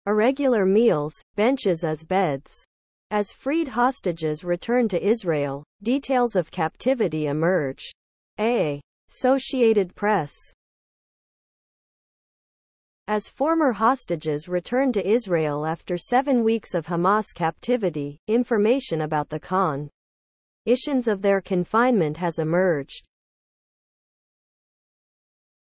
Irregular meals, benches as beds. As freed hostages return to Israel, details of captivity emerge. Associated Press. As former hostages return to Israel after 7 weeks of Hamas captivity, information about the conditions of their confinement has emerged.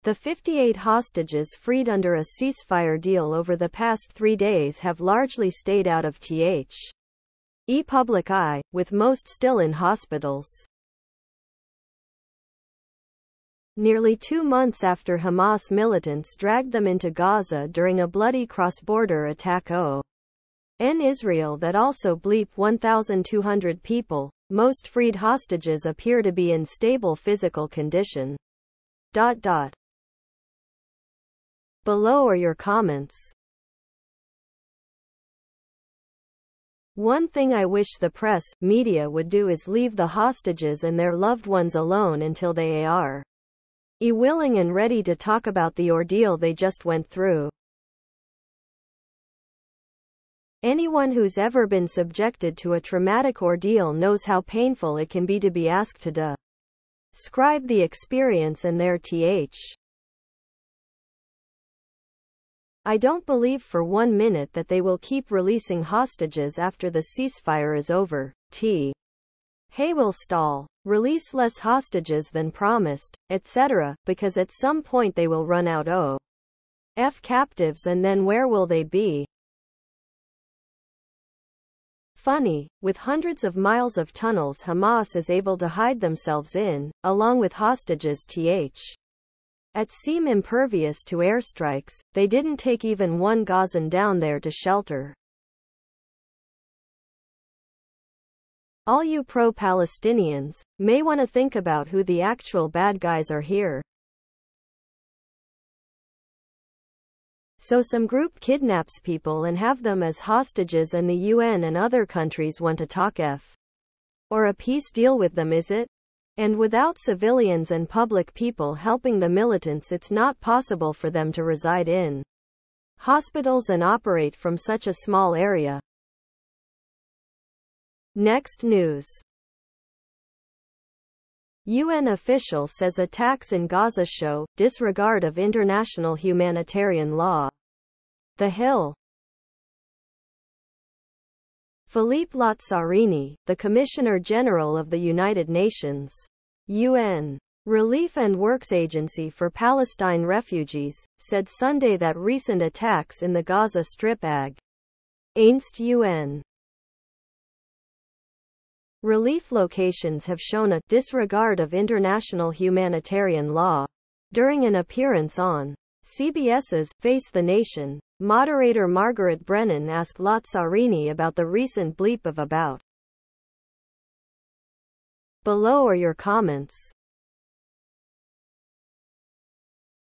The 58 hostages freed under a ceasefire deal over the past 3 days have largely stayed out of the public eye, with most still in hospitals. Nearly 2 months after Hamas militants dragged them into Gaza during a bloody cross-border attack on Israel that also 1,200 people, most freed hostages appear to be in stable physical condition. Below are your comments. One thing I wish the press, media would do is leave the hostages and their loved ones alone until they are willing and ready to talk about the ordeal they just went through. Anyone who's ever been subjected to a traumatic ordeal knows how painful it can be to be asked to describe the experience and their I don't believe for 1 minute that they will keep releasing hostages after the ceasefire is over. Hey, will stall, release less hostages than promised, etc., because at some point they will run out of captives, and then where will they be? Funny, with hundreds of miles of tunnels Hamas is able to hide themselves in, along with hostages seem impervious to airstrikes, they didn't take even one Gazan down there to shelter. All you pro-Palestinians may want to think about who the actual bad guys are here. So some group kidnaps people and have them as hostages, and the UN and other countries want to talk or a peace deal with them, is it? And without civilians and public people helping the militants, it's not possible for them to reside in hospitals and operate from such a small area. Next news. UN official says attacks in Gaza show disregard of international humanitarian law. The Hill. Philippe Lazzarini, the Commissioner General of the United Nations UN Relief and Works Agency for Palestine Refugees, said Sunday that recent attacks in the Gaza Strip against UN relief locations have shown a disregard of international humanitarian law. During an appearance on CBS's Face the Nation, moderator Margaret Brennan asked Lazzarini about the recent bleep of about. Below are your comments.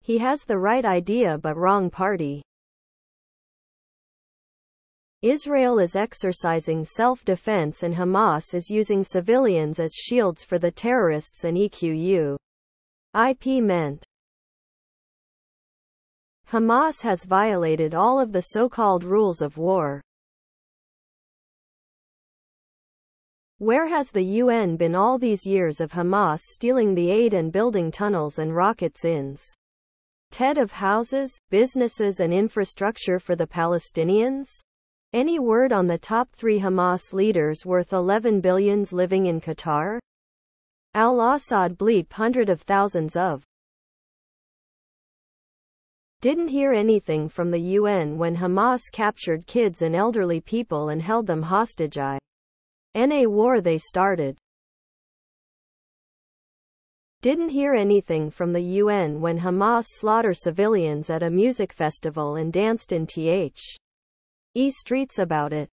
He has the right idea but wrong party. Israel is exercising self-defense and Hamas is using civilians as shields for the terrorists and EQU. IP meant. Hamas has violated all of the so-called rules of war. Where has the UN been all these years of Hamas stealing the aid and building tunnels and rockets instead of houses, businesses and infrastructure for the Palestinians? Any word on the top 3 Hamas leaders worth 11 billions living in Qatar? Al-Assad bleep hundreds of thousands of. Didn't hear anything from the UN when Hamas captured kids and elderly people and held them hostage in a war they started. Didn't hear anything from the UN when Hamas slaughtered civilians at a music festival and danced in the streets about it.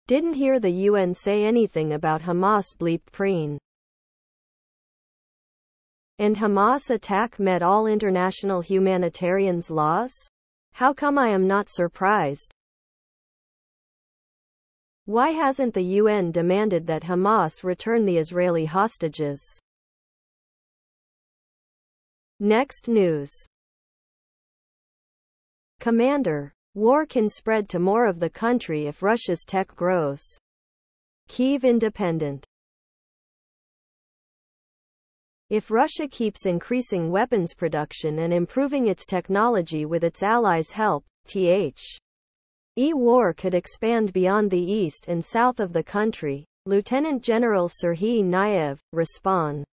Didn't hear the UN say anything about Hamas bleep preen. And Hamas attack met all international humanitarian laws? How come I am not surprised? Why hasn't the UN demanded that Hamas return the Israeli hostages? Next news. Commander. War can spread to more of the country if Russia's tech grows. Kyiv Independent. If Russia keeps increasing weapons production and improving its technology with its allies' help, war could expand beyond the east and south of the country. Lieutenant General Serhiy Nayev, respond.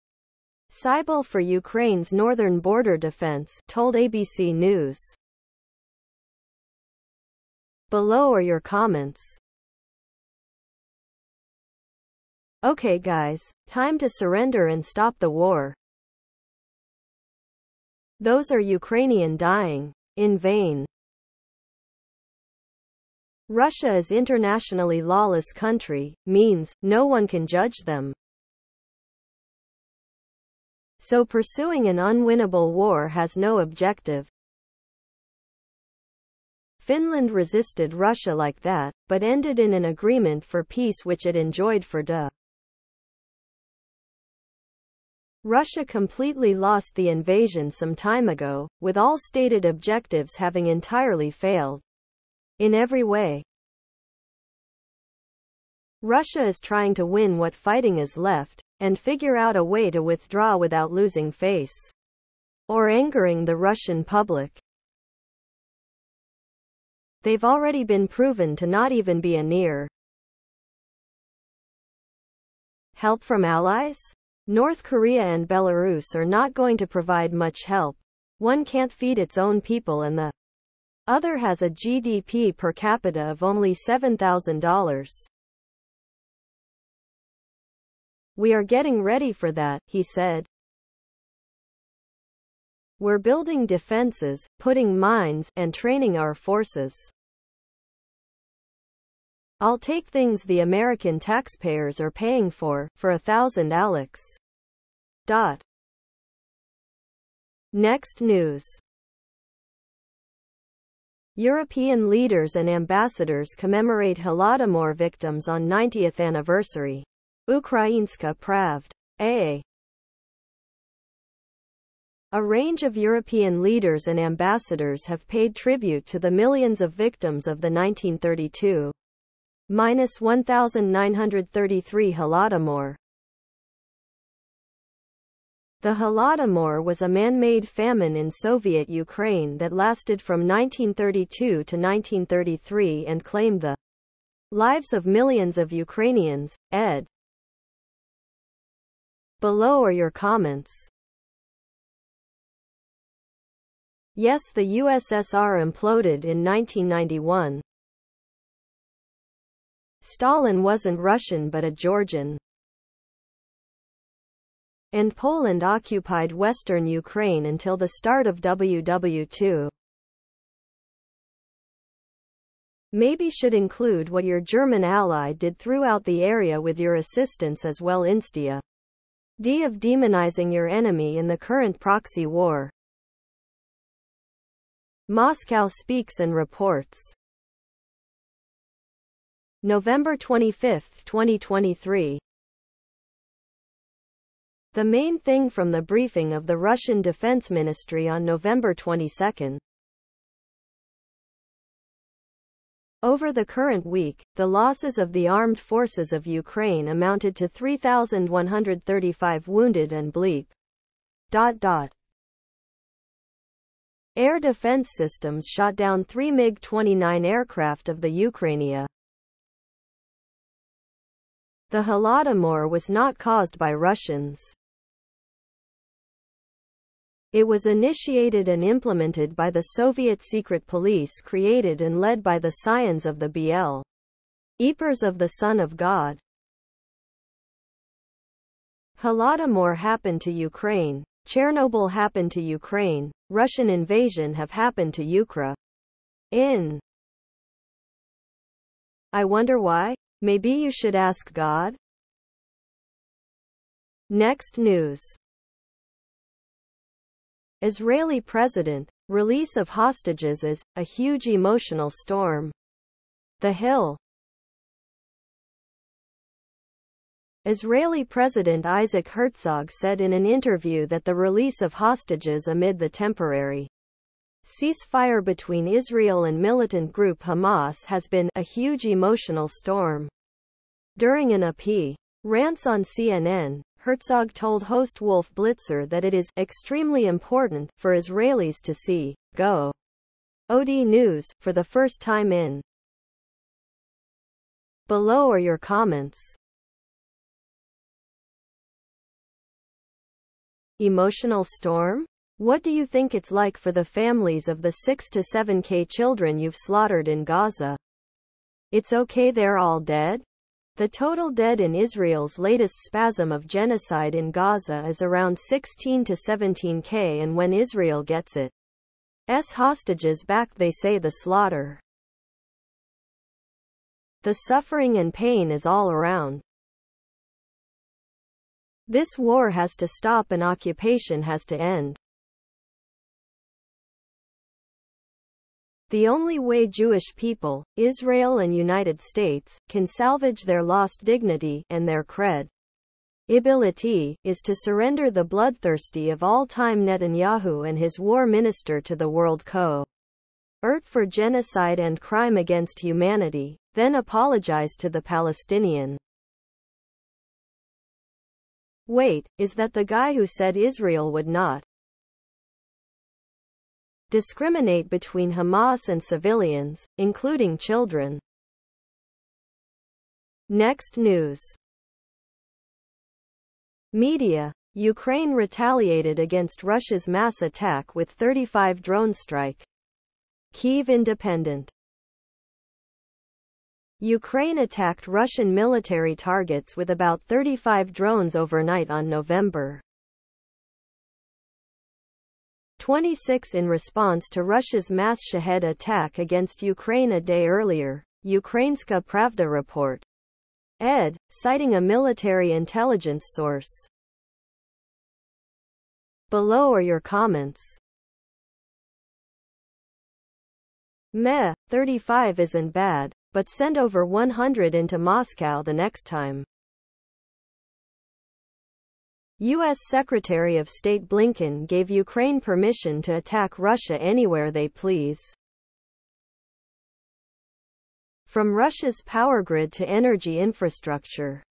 Sybil for Ukraine's northern border defense, told ABC News. Below are your comments. Okay guys, time to surrender and stop the war. Those are Ukrainian dying, in vain. Russia is internationally lawless country, means, no one can judge them. So pursuing an unwinnable war has no objective. Finland resisted Russia like that, but ended in an agreement for peace which it enjoyed for Russia completely lost the invasion some time ago, with all stated objectives having entirely failed. In every way. Russia is trying to win what fighting is left, and figure out a way to withdraw without losing face. Or angering the Russian public. They've already been proven to not even be a near help from allies? North Korea and Belarus are not going to provide much help. One can't feed its own people and the other has a GDP per capita of only $7,000. We are getting ready for that, he said. We're building defenses, putting mines, and training our forces. I'll take things the American taxpayers are paying for $1,000 Alex. Next news. European leaders and ambassadors commemorate Holodomor victims on 90th anniversary. Ukrainska Pravda. A range of European leaders and ambassadors have paid tribute to the millions of victims of the 1932-1933 Holodomor. The Holodomor was a man-made famine in Soviet Ukraine that lasted from 1932 to 1933 and claimed the lives of millions of Ukrainians. Ed. Below are your comments. Yes, the USSR imploded in 1991. Stalin wasn't Russian but a Georgian. And Poland occupied western Ukraine until the start of WW2. Maybe should include what your German ally did throughout the area with your assistance as well instead of demonizing your enemy in the current proxy war. Moscow speaks and reports. November 25, 2023. The main thing from the briefing of the Russian Defense Ministry on November 22. Over the current week, the losses of the armed forces of Ukraine amounted to 3,135 wounded and bleep. Air defense systems shot down 3 MiG-29 aircraft of the Ukrainia. The Holodomor was not caused by Russians. It was initiated and implemented by the Soviet secret police created and led by the scions of the Eepers of the Son of God. Holodomor happened to Ukraine. Chernobyl happened to Ukraine. Russian invasion have happened to Ukraine. I wonder why? Maybe you should ask God? Next news. Israeli president, release of hostages is a huge emotional storm. The Hill. Israeli President Isaac Herzog said in an interview that the release of hostages amid the temporary ceasefire between Israel and militant group Hamas has been a huge emotional storm. During an appearance on CNN, Herzog told host Wolf Blitzer that it is extremely important for Israelis to see Go OD News for the first time in. Below are your comments. Emotional storm? What do you think it's like for the families of the 6 to 7K children you've slaughtered in Gaza? It's okay they're all dead? The total dead in Israel's latest spasm of genocide in Gaza is around 16 to 17K, and when Israel gets its hostages back, they say the slaughter, the suffering and pain is all around. This war has to stop and occupation has to end. The only way Jewish people, Israel and United States, can salvage their lost dignity and their credibility is to surrender the bloodthirsty of all-time Netanyahu and his war minister to the World Court for genocide and crime against humanity, then apologize to the Palestinian. Wait, is that the guy who said Israel would not discriminate between Hamas and civilians, including children? Next news. Media. Ukraine retaliated against Russia's mass attack with 35 drone strike. Kyiv Independent. Ukraine attacked Russian military targets with about 35 drones overnight on November 26 in response to Russia's mass Shahed attack against Ukraine a day earlier, Ukrainska Pravda report. Citing a military intelligence source. Below are your comments. 35 isn't bad, but send over 100 into Moscow the next time. U.S. Secretary of State Blinken gave Ukraine permission to attack Russia anywhere they please. From Russia's power grid to energy infrastructure.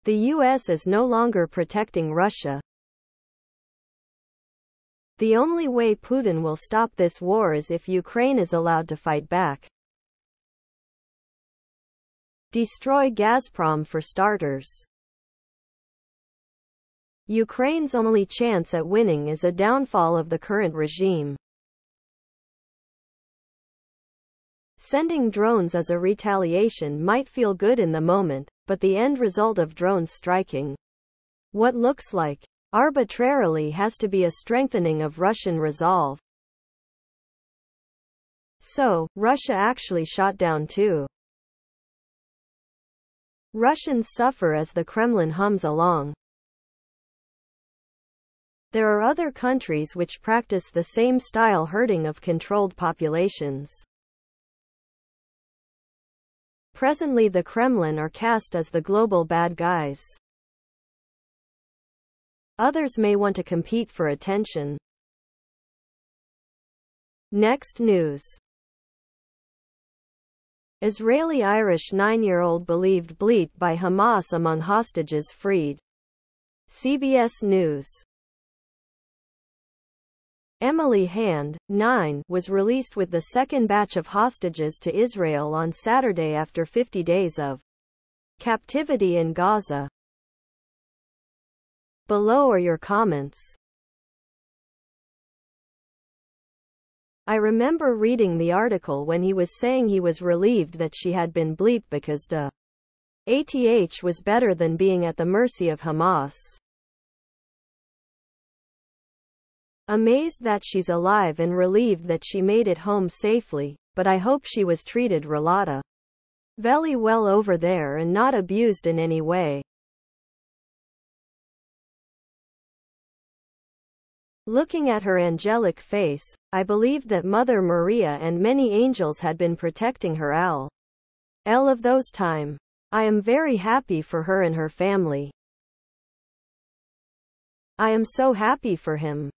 The U.S. is no longer protecting Russia. The only way Putin will stop this war is if Ukraine is allowed to fight back. Destroy Gazprom for starters. Ukraine's only chance at winning is a downfall of the current regime. Sending drones as a retaliation might feel good in the moment, but the end result of drones striking what looks like arbitrarily has to be a strengthening of Russian resolve. So, Russia actually shot down two. Russians suffer as the Kremlin hums along. There are other countries which practice the same style herding of controlled populations. Presently the Kremlin are cast as the global bad guys. Others may want to compete for attention. Next news. Israeli-Irish 9-year-old believed bleeped by Hamas among hostages freed. CBS News. Emily Hand, 9, was released with the second batch of hostages to Israel on Saturday after 50 days of captivity in Gaza. Below are your comments. I remember reading the article when he was saying he was relieved that she had been bleeped because ATH was better than being at the mercy of Hamas. Amazed that she's alive and relieved that she made it home safely, but I hope she was treated very well over there and not abused in any way. Looking at her angelic face, I believed that Mother Maria and many angels had been protecting her all of those time. I am very happy for her and her family. I am so happy for him.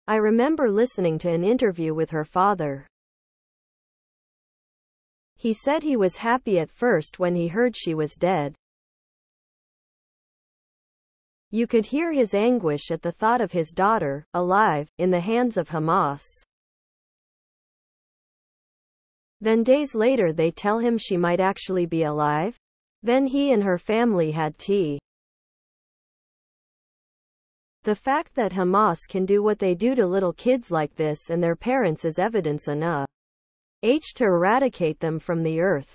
I remember listening to an interview with her father. He said he was happy at first when he heard she was dead. You could hear his anguish at the thought of his daughter, alive, in the hands of Hamas. Then days later they tell him she might actually be alive? Then he and her family had tea. The fact that Hamas can do what they do to little kids like this and their parents is evidence enough to eradicate them from the earth.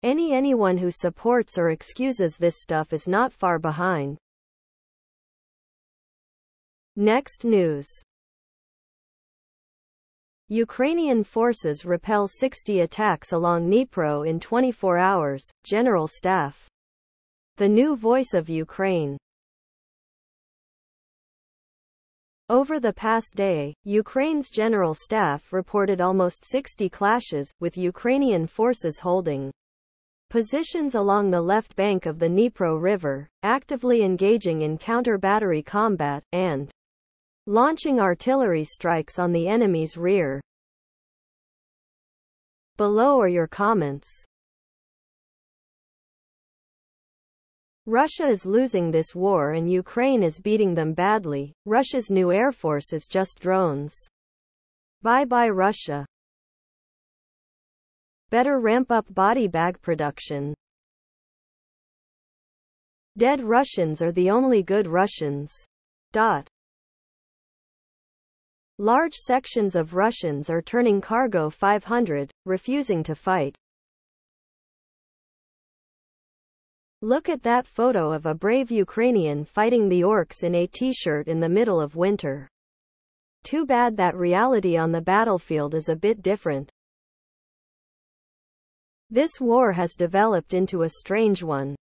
Anyone who supports or excuses this stuff is not far behind. Next news. Ukrainian forces repel 60 attacks along Dnipro in 24 hours, General Staff. The new voice of Ukraine. Over the past day, Ukraine's General Staff reported almost 60 clashes, with Ukrainian forces holding positions along the left bank of the Dnipro River, actively engaging in counter-battery combat, and launching artillery strikes on the enemy's rear. Below are your comments. Russia is losing this war and Ukraine is beating them badly. Russia's new air force is just drones. Bye-bye Russia. Better ramp up body bag production. Dead Russians are the only good Russians. Large sections of Russians are turning cargo 500, refusing to fight. Look at that photo of a brave Ukrainian fighting the orcs in a t-shirt in the middle of winter. Too bad that reality on the battlefield is a bit different. This war has developed into a strange one.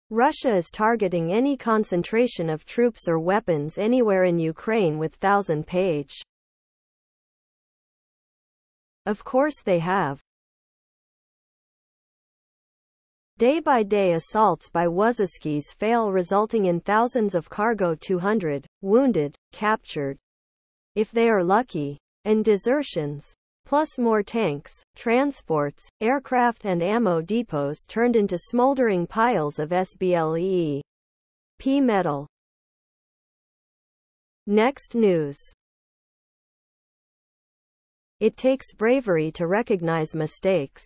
Russia is targeting any concentration of troops or weapons anywhere in Ukraine with 1,000-page. Of course they have. Day-by-day assaults by Wazowskis fail, resulting in thousands of cargo 200, wounded, captured, if they are lucky, and desertions, plus more tanks, transports, aircraft and ammo depots turned into smoldering piles of SBLEE P metal. Next news. It takes bravery to recognize mistakes.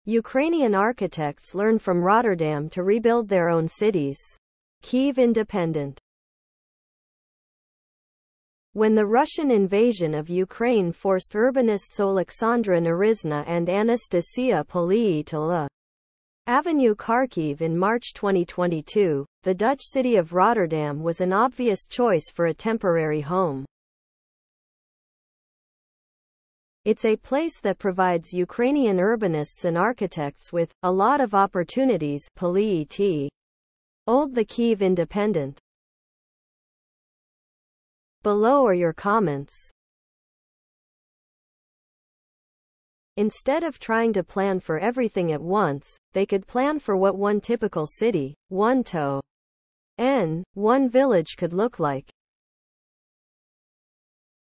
Ukrainian architects learn from Rotterdam to rebuild their own cities. Kyiv Independent. When the Russian invasion of Ukraine forced urbanists Alexandra Naryzhna and Anastasia Polii to La Avenue Kharkiv in March 2022, the Dutch city of Rotterdam was an obvious choice for a temporary home. It's a place that provides Ukrainian urbanists and architects with a lot of opportunities. Polii told the Kyiv Independent. Below are your comments. Instead of trying to plan for everything at once, they could plan for what one typical city, one one village could look like.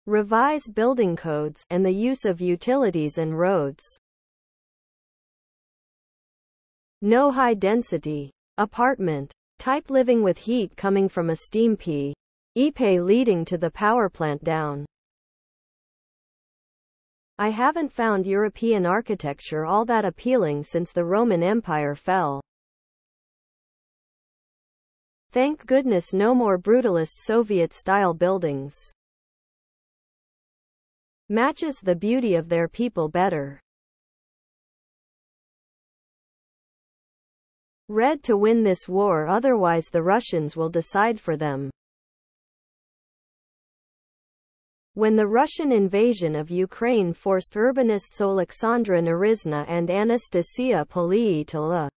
Revise building codes and the use of utilities and roads. No high-density apartment type living with heat coming from a steam pipe leading to the power plant down. I haven't found European architecture all that appealing since the Roman Empire fell. Thank goodness no more brutalist Soviet-style buildings. Matches the beauty of their people better. Red to win this war, otherwise the Russians will decide for them. When the Russian invasion of Ukraine forced urbanists Alexandra Naryzhna and Anastasia Polii to La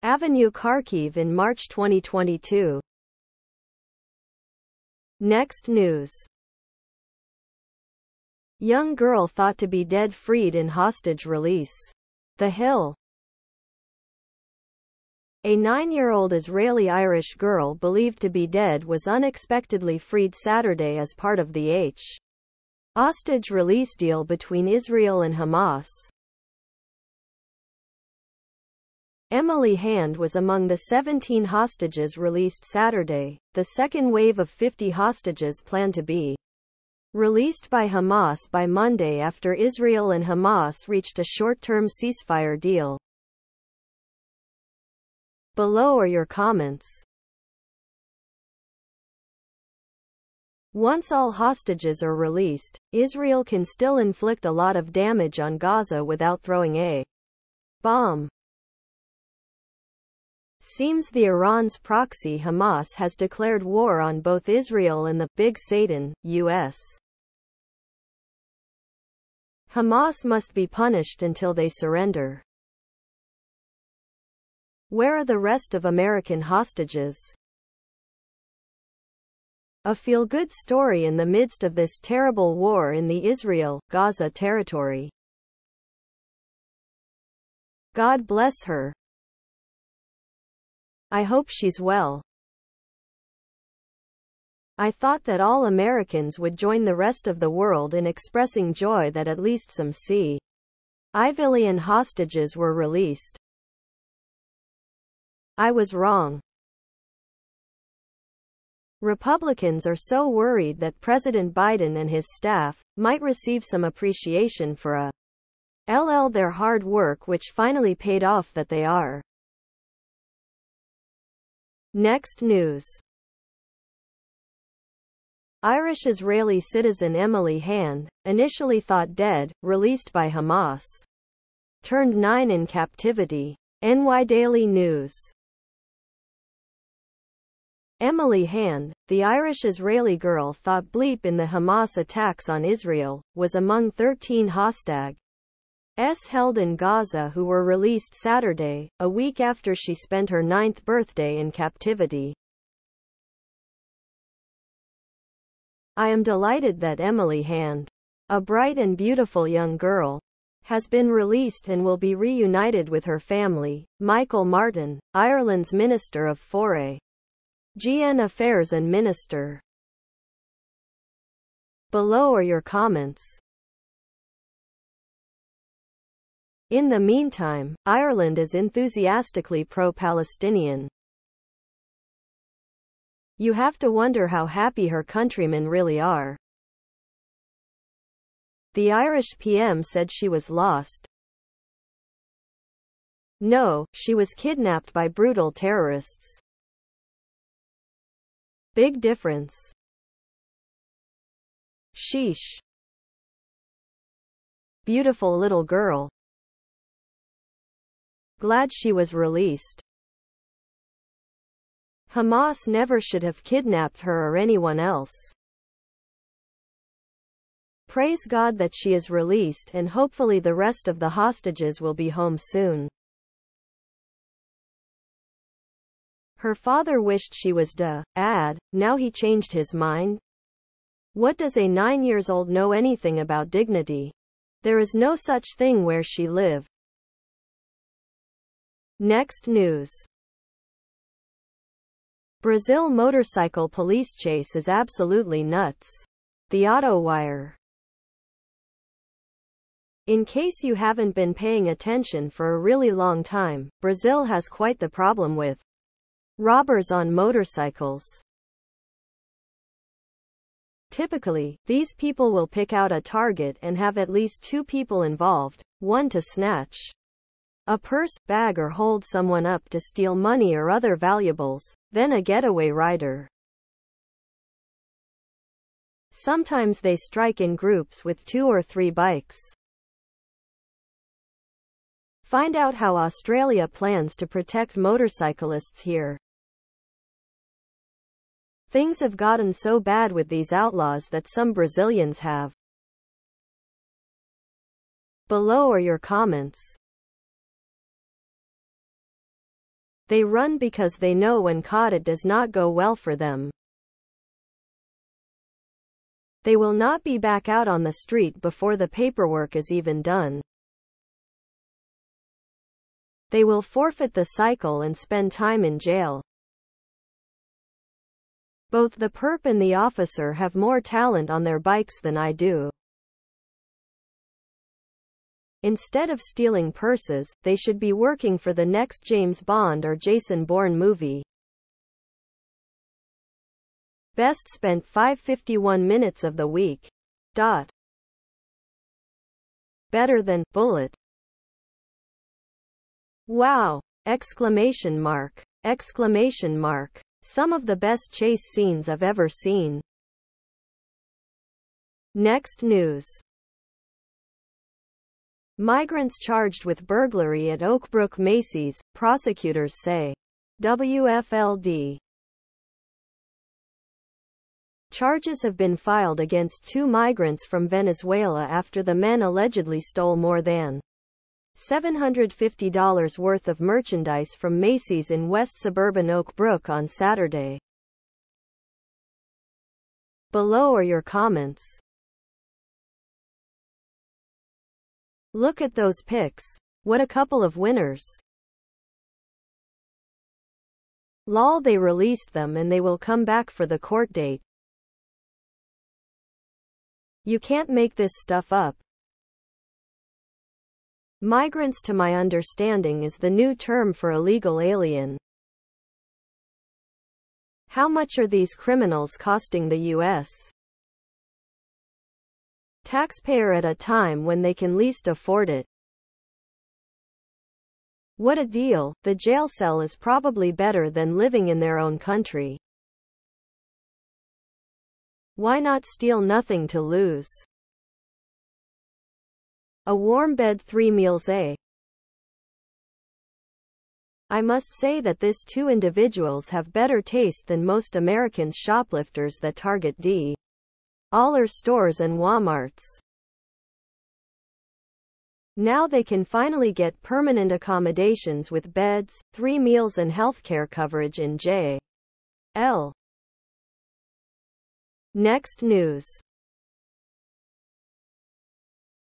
Avenue Kharkiv in March 2022. Next news. Young girl thought to be dead freed in hostage release. The Hill. A 9-year-old Israeli-Irish girl believed to be dead was unexpectedly freed Saturday as part of the hostage release deal between Israel and Hamas. Emily Hand was among the 17 hostages released Saturday, the second wave of 50 hostages planned to be released by Hamas by Monday after Israel and Hamas reached a short-term ceasefire deal. Below are your comments. Once all hostages are released, Israel can still inflict a lot of damage on Gaza without throwing a bomb. Seems the Iran's proxy Hamas has declared war on both Israel and the Big Satan, U.S. Hamas must be punished until they surrender. Where are the rest of American hostages? A feel-good story in the midst of this terrible war in the Israel-Gaza territory. God bless her. I hope she's well. I thought that all Americans would join the rest of the world in expressing joy that at least some civilian hostages were released. I was wrong. Republicans are so worried that President Biden and his staff might receive some appreciation for their hard work, which finally paid off, that they are. Next news. Irish-Israeli citizen Emily Hand, initially thought dead, released by Hamas. Turned 9 in captivity. NY Daily News. Emily Hand, the Irish-Israeli girl thought bleep in the Hamas attacks on Israel, was among 13 hostages held in Gaza who were released Saturday, a week after she spent her 9th birthday in captivity. I am delighted that Emily Hand, a bright and beautiful young girl, has been released and will be reunited with her family. Michael Martin, Ireland's Minister of Foreign Affairs and Minister. Below are your comments. In the meantime, Ireland is enthusiastically pro-Palestinian. You have to wonder how happy her countrymen really are. The Irish PM said she was lost. No, she was kidnapped by brutal terrorists. Big difference. Sheesh. Beautiful little girl. Glad she was released. Hamas never should have kidnapped her or anyone else. Praise God that she is released, and hopefully the rest of the hostages will be home soon. Her father wished she was dead. Now he changed his mind? What does a 9-year-old know anything about dignity? There is no such thing where she lived. Next news. Brazil motorcycle police chase is absolutely nuts. The AutoWire. In case you haven't been paying attention for a really long time, Brazil has quite the problem with robbers on motorcycles. Typically, these people will pick out a target and have at least 2 people involved, one to snatch a purse, bag, or hold someone up to steal money or other valuables, then a getaway rider. Sometimes they strike in groups with 2 or 3 bikes. Find out how Australia plans to protect motorcyclists here. Things have gotten so bad with these outlaws that some Brazilians have. Below are your comments. They run because they know when caught it does not go well for them. They will not be back out on the street before the paperwork is even done. They will forfeit the cycle and spend time in jail. Both the perp and the officer have more talent on their bikes than I do. Instead of stealing purses, they should be working for the next James Bond or Jason Bourne movie. Best spent 5:51 minutes of the week. Better than Bullet. Wow! Exclamation mark. Exclamation mark. Some of the best chase scenes I've ever seen. Next news. Migrants charged with burglary at Oakbrook Macy's, prosecutors say. WFLD. Charges have been filed against 2 migrants from Venezuela after the men allegedly stole more than $750 worth of merchandise from Macy's in west suburban Oak Brook on Saturday. Below are your comments. Look at those pics. What a couple of winners. Lol, they released them and they will come back for the court date. You can't make this stuff up. Migrants, to my understanding, is the new term for illegal alien. How much are these criminals costing the U.S. taxpayer at a time when they can least afford it? What a deal. The jail cell is probably better than living in their own country. Why not steal? Nothing to lose. A warm bed, 3 meals a. I must say that these 2 individuals have better taste than most Americans shoplifters that target dollar stores and Walmarts. Now they can finally get permanent accommodations with beds, 3 meals and healthcare coverage in jail. Next news.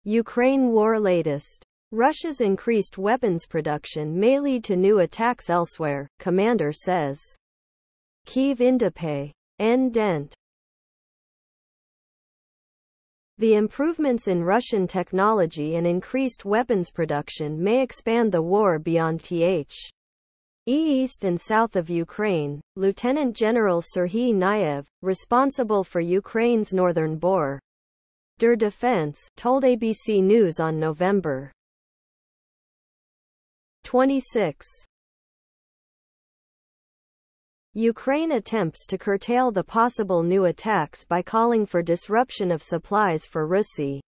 Ukraine war latest. Russia's increased weapons production may lead to new attacks elsewhere, commander says. Kyiv independent. The improvements in Russian technology and increased weapons production may expand the war beyond the east and south of Ukraine, Lieutenant General Serhiy Nayev, responsible for Ukraine's northern border defense, told ABC News on November 26. Ukraine attempts to curtail the possible new attacks by calling for disruption of supplies for Russia's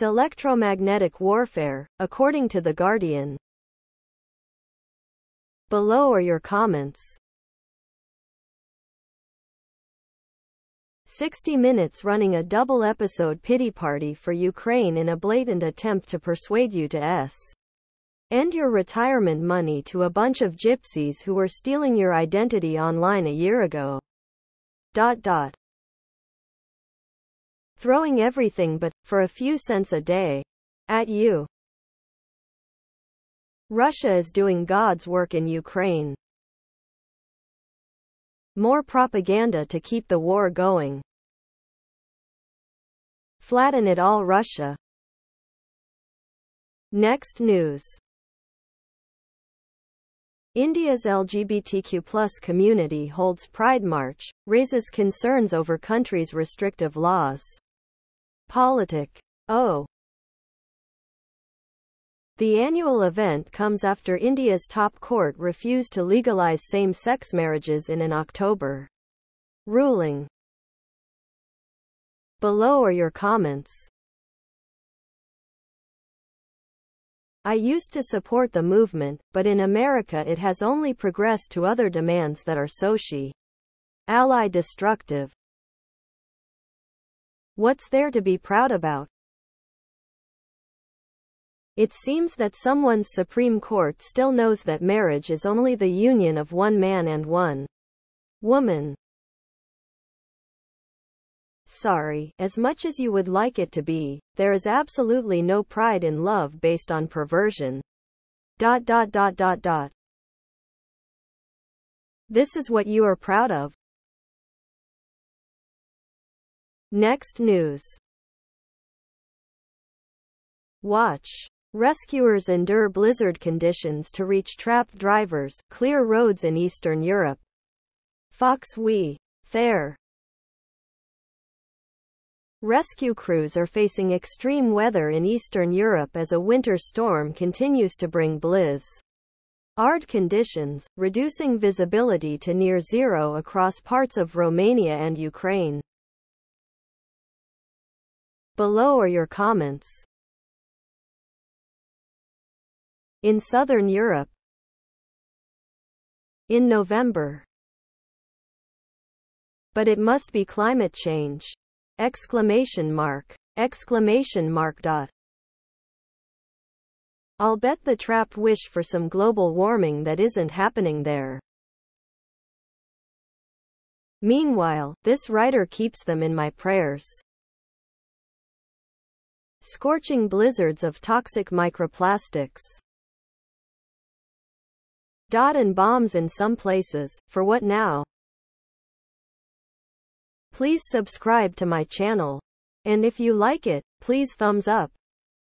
electromagnetic warfare, according to The Guardian. Below are your comments. 60 Minutes running a double-episode pity party for Ukraine in a blatant attempt to persuade you to end your retirement money to a bunch of gypsies who were stealing your identity online a year ago. Throwing everything but, for a few cents a day, at you. Russia is doing God's work in Ukraine. More propaganda to keep the war going. Flatten it all, Russia. Next news. India's LGBTQ+ community holds Pride March, raises concerns over country's restrictive laws. The annual event comes after India's top court refused to legalize same-sex marriages in an October ruling. Below are your comments. I used to support the movement, but in America it has only progressed to other demands that are socially destructive. What's there to be proud about? It seems that someone's Supreme Court still knows that marriage is only the union of one man and one woman. Sorry, as much as you would like it to be, there is absolutely no pride in love based on perversion. Dot dot dot dot dot. This is what you are proud of. Next news. Watch. Rescuers endure blizzard conditions to reach trapped drivers, clear roads in Eastern Europe. Fox We. There. Rescue crews are facing extreme weather in Eastern Europe as a winter storm continues to bring blizzard conditions, reducing visibility to near zero across parts of Romania and Ukraine. Below are your comments. In Southern Europe. In November. But it must be climate change! Exclamation mark. Exclamation mark. Dot. I'll bet the trapped wish for some global warming that isn't happening there. Meanwhile, this writer keeps them in my prayers. Scorching blizzards of toxic microplastics. Dot and bombs in some places, for what now? Please subscribe to my channel. And if you like it, please thumbs up.